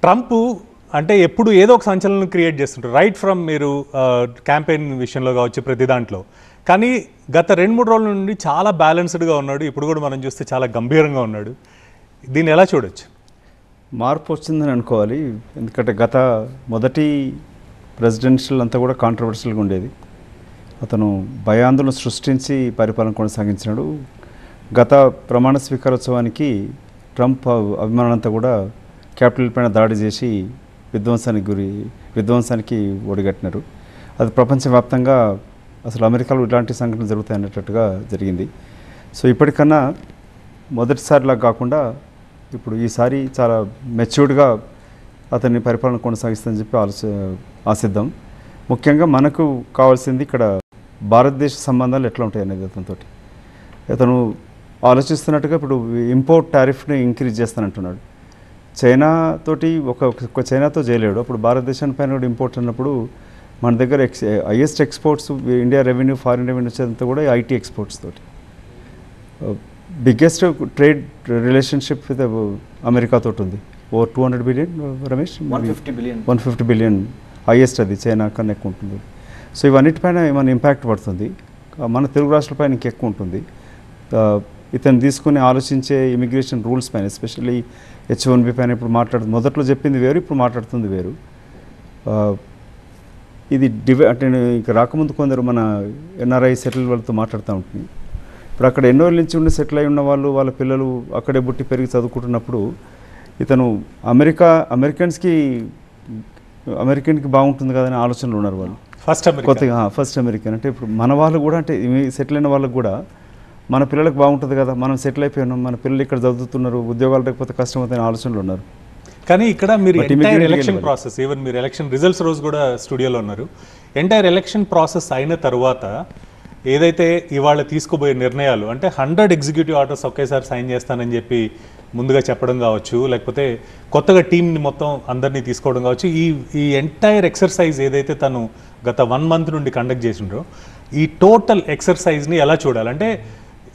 Trump అంటే ఎప్పుడు ఏదో ఒక సంచలనం క్రియేట్ చేస్తుంటారు, రైట్ ఫ్రమ్ మీరు క్యాంపెయిన్ విషయంలో కావచ్చు ప్రతి దాంట్లో. కానీ గత 2-3 రోజుల నుండి చాలా బ్యాలెన్స్డ్గా ఉన్నాడు. ఇప్పుడు కూడా మనం చూస్తే చాలా గంభీరంగా ఉన్నాడు. దీన్ని ఎలా చూడొచ్చు? మార్పు వచ్చిందని అనుకోవాలి. ఎందుకంటే గత మొదటి ప్రెసిడెన్షియల్ అంతా కూడా కాంట్రవర్షియల్గా ఉండేది. అతను భయాందోళన సృష్టించి పరిపాలన కొనసాగించినాడు. గత ప్రమాణ స్వీకారోత్సవానికి ట్రంప్ అభిమానులంతా కూడా క్యాపిటల్ పైన దాడి చేసి విధ్వంసానికి ఒడిగట్టినారు. అది ప్రపంచవ్యాప్తంగా అసలు అమెరికాలో ఇలాంటి సంఘటనలు జరుగుతాయి అన్నట్టుగా జరిగింది. సో ఇప్పటికన్నా మొదటిసారిలా కాకుండా ఇప్పుడు ఈసారి చాలా మెచ్యూర్డ్గా అతన్ని పరిపాలన కొనసాగిస్తుందని చెప్పి ఆశిద్దాం. ముఖ్యంగా మనకు కావాల్సింది ఇక్కడ భారతదేశ సంబంధాలు ఎట్లా ఉంటాయి అనేది అతను ఆలోచిస్తున్నట్టుగా ఇప్పుడు ఇంపోర్ట్ టారిఫ్ని ఇంక్రీజ్ చేస్తానంటున్నాడు. చైనాతో చేయలేడు. అప్పుడు భారతదేశాన్ని పైన కూడా ఇంపోర్ట్ అన్నప్పుడు మన దగ్గర highest exports India revenue, foreign revenue వచ్చేదంతా కూడా ఐటీ ఎక్స్పోర్ట్స్ తోటి. Biggest trade relationship with America తోటి ఉంది. Over 200 billion Ramesh, 150 billion highest. అది చైనా కన్నా ఎక్కువ ఉంటుంది. సో ఇవన్నిటిపైన ఏమైనా ఇంపాక్ట్ పడుతుంది. మన తెలుగు రాష్ట్రాలపైన ఇంకెక్కువ ఉంటుంది. ఇతను తీసుకుని ఆలోచించే ఇమిగ్రేషన్ రూల్స్ పైన, ఎస్పెషల్లీ H1B పైన ఇప్పుడు మొదట్లో చెప్పింది వేరు, ఇప్పుడు మాట్లాడుతుంది వేరు. ఇది అంటే ఇక రాకముందు కొందరు మన NRI సెటిల్ వాళ్ళతో మాట్లాడుతూ ఉంటుంది. ఇప్పుడు అక్కడ ఎన్నో నుంచి ఉండి సెటిల్ అయి ఉన్న వాళ్ళు, వాళ్ళ పిల్లలు అక్కడే పుట్టి పెరిగి చదువుకుంటున్నప్పుడు ఇతను అమెరికన్కి బాగుంటుంది కదని ఆలోచనలు ఉన్నారు వాళ్ళు. ఫస్ట్ అమెరికన్ అంటే ఇప్పుడు మన వాళ్ళు కూడా, అంటే సెటిల్ అయిన వాళ్ళకు కూడా మన పిల్లలకు బాగుంటుంది కదా, మనం సెటిల్ అయిపోయినాం, మన పిల్లలు ఇక్కడ చదువుతున్నారు, ఉద్యోగాలు లేకపోతే కష్టం అవుతాయని ఆలోచనలు ఉన్నారు. కానీ ఇక్కడ మీరు ఎంటైర్ ఎలక్షన్ ప్రాసెస్, ఈవెన్ మీరు ఎలక్షన్ రిజల్ట్స్ రోజు కూడా స్టూడియోలో ఉన్నారు, ఎంటైర్ ఎలక్షన్ ప్రాసెస్ అయిన తర్వాత ఏదైతే ఇవాళ తీసుకోబోయే నిర్ణయాలు, అంటే 100 ఎగ్జిక్యూటివ్ ఆర్డర్స్ ఒకేసారి సైన్ చేస్తానని చెప్పి ముందుగా చెప్పడం కావచ్చు, లేకపోతే కొత్తగా టీంని మొత్తం అందరినీ తీసుకోవడం కావచ్చు, ఈ ఎంటైర్ ఎక్సర్సైజ్ ఏదైతే తను గత 1 మంత్ నుండి కండక్ట్ చేసిండ్రో, ఈ టోటల్ ఎక్సర్సైజ్ని ఎలా చూడాలంటే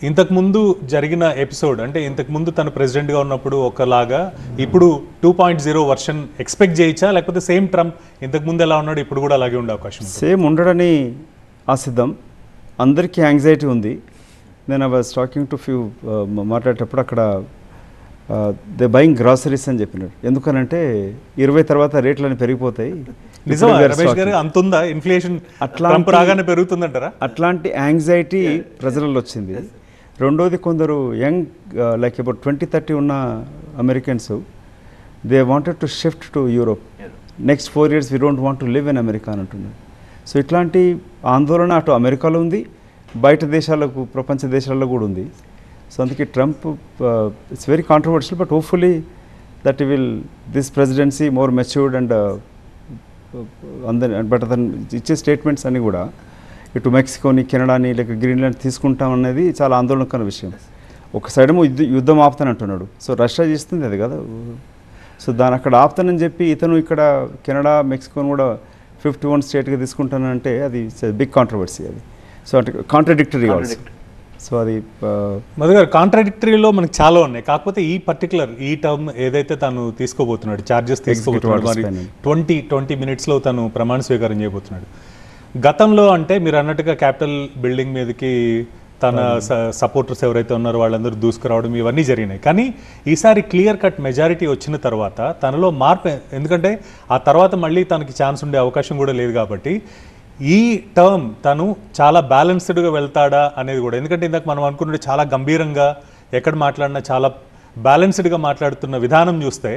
ఇంతకుముందు జరిగిన ఎపిసోడ్, అంటే ఇంతకుముందు తను ప్రెసిడెంట్గా ఉన్నప్పుడు ఒకలాగా ఇప్పుడు 2.0 వర్షన్ ఎక్స్పెక్ట్ చేయొచ్చా, లేకపోతే సేమ్ ట్రంప్ ఇంతకుముందు ఎలా ఉన్నాడు ఇప్పుడు కూడా అలాగే ఉండే అవకాశం? సేమ్ ఉండడని ఆశిద్దాం. అందరికీ యాంగ్జైటీ ఉంది. నేను I was talking to few మాట్లాడేటప్పుడు అక్కడ దే బయింగ్ గ్రాసరీస్ అని చెప్పినాడు. ఎందుకనంటే 20 తర్వాత రేట్లని పెరిగిపోతాయి. అట్లాంటి యాంగ్జైటీ ప్రజలలో వచ్చింది. రెండోది, కొందరు యంగ్ లైక్ అబౌట్ 20-30 ఉన్న Americans, they wanted to shift to Europe. Next 4 years we don't want to live in America అని అంటున్నారు. సో ఇట్లాంటి ఆందోళన అటు అమెరికాలో ఉంది, బయట దేశాలకు, ప్రపంచ దేశాల్లో కూడా ఉంది. సో అందుకే Trump it's very controversial, but hopefully that this presidency more matured and but అతను ఇచ్చే స్టేట్మెంట్స్ అన్నీ కూడా ఇటు మెక్సికోని, కెనడాని, లేక గ్రీన్లాండ్ తీసుకుంటాం అనేది చాలా ఆందోళనకర విషయం. ఒక సైడేమో యుద్ధం ఆపుతానంటున్నాడు. సో రష్యా చేస్తుంది అది కదా. సో దాని అక్కడ ఆపుతానని చెప్పి ఇతను ఇక్కడ కెనడా, మెక్సికోని కూడా 51 స్టేట్గా తీసుకుంటానంటే అది బిగ్ కాంట్రవర్సీ. అది సో అంటే కాంట్రడిక్టరీ ఆల్సో. సో అది మధుగారు కాంట్రాడిక్టరీలో మనకు చాలా ఉన్నాయి. కాకపోతే ఈ పర్టికులర్ ఈ టర్మ్ ఏదైతే తను తీసుకోబోతున్నాడు, ఛార్జెస్ తీసుకోబోతున్నాడు, మరి 20 minutesలో తను ప్రమాణ స్వీకారం చేయబోతున్నాడు. గతంలో అంటే మీరు అన్నట్టుగా క్యాపిటల్ బిల్డింగ్ మీదకి తన సపోర్టర్స్ ఎవరైతే ఉన్నారో వాళ్ళందరూ దూసుకురావడం ఇవన్నీ జరిగినాయి. కానీ ఈసారి క్లియర్ కట్ మెజారిటీ వచ్చిన తర్వాత తనలో మార్పు, ఎందుకంటే ఆ తర్వాత మళ్ళీ తనకి ఛాన్స్ ఉండే అవకాశం కూడా లేదు కాబట్టి ఈ టర్మ్ తను చాలా బ్యాలెన్స్డ్గా వెళ్తాడా అనేది కూడా, ఎందుకంటే ఇందాక మనం అనుకున్నట్టు చాలా గంభీరంగా ఎక్కడ మాట్లాడినా చాలా బ్యాలెన్స్డ్గా మాట్లాడుతున్న విధానం చూస్తే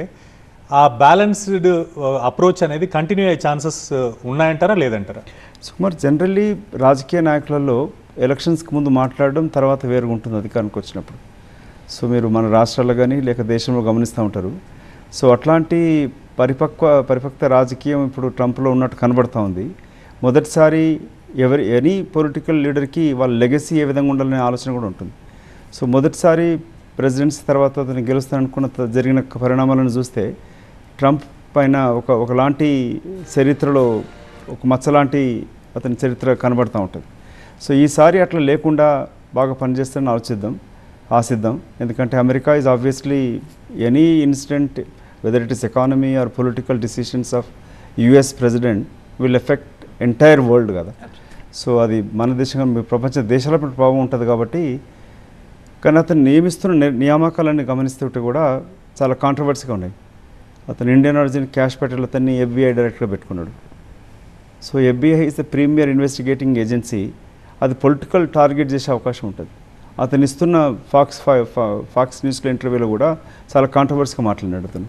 ఆ బ్యాలెన్స్డ్ అప్రోచ్ అనేది కంటిన్యూ అయ్యే ఛాన్సెస్ ఉన్నాయంటారా లేదంటారా? సుమారు జనరల్లీ రాజకీయ నాయకులలో ఎలక్షన్స్కి ముందు మాట్లాడడం తర్వాత వేరుగా ఉంటుంది అధికారానికి వచ్చినప్పుడు. సో మీరు మన రాష్ట్రాల్లో కానీ లేక దేశంలో గమనిస్తూ ఉంటారు. సో అట్లాంటి పరిపక్వ రాజకీయం ఇప్పుడు ట్రంప్లో ఉన్నట్టు కనబడుతూ ఉంది. మొదటిసారి ఎనీ పొలిటికల్ లీడర్కి వాళ్ళ లెగసీ ఏ విధంగా ఉండాలనే ఆలోచన కూడా ఉంటుంది. సో మొదటిసారి ప్రెసిడెన్సీ తర్వాత అతను గెలుస్తాననుకున్న జరిగిన పరిణామాలను చూస్తే ట్రంప్ పైన ఒకలాంటి చరిత్రలో ఒక మచ్చలాంటి అతని చరిత్ర కనబడుతూ ఉంటుంది. సో ఈసారి అట్లా లేకుండా బాగా పనిచేస్తారని ఆశిద్దాం. ఎందుకంటే America is obviously any incident whether it is economy or political decisions of US president will effect entire world కదా. సో అది మన దేశంగా ప్రపంచ దేశాలపై ప్రభావం ఉంటుంది కాబట్టి. కానీ అతను నియమిస్తున్న నియామకాలన్నీ గమనిస్తుంటే కూడా చాలా కాంట్రవర్సీగా ఉన్నాయి. అతను ఇండియన్ ఆరిజిన్ క్యాష్ పటేల్ అతన్ని FBI డైరెక్టర్గా పెట్టుకున్నాడు. So FBI is the premier investigating agency. అది పొలిటికల్ టార్గెట్ చేసే అవకాశం ఉంటుంది. అతను ఇస్తున్న ఫాక్స్ న్యూస్లో ఇంటర్వ్యూలో కూడా చాలా కాంట్రవర్సీగా మాట్లాడినాడు అతను.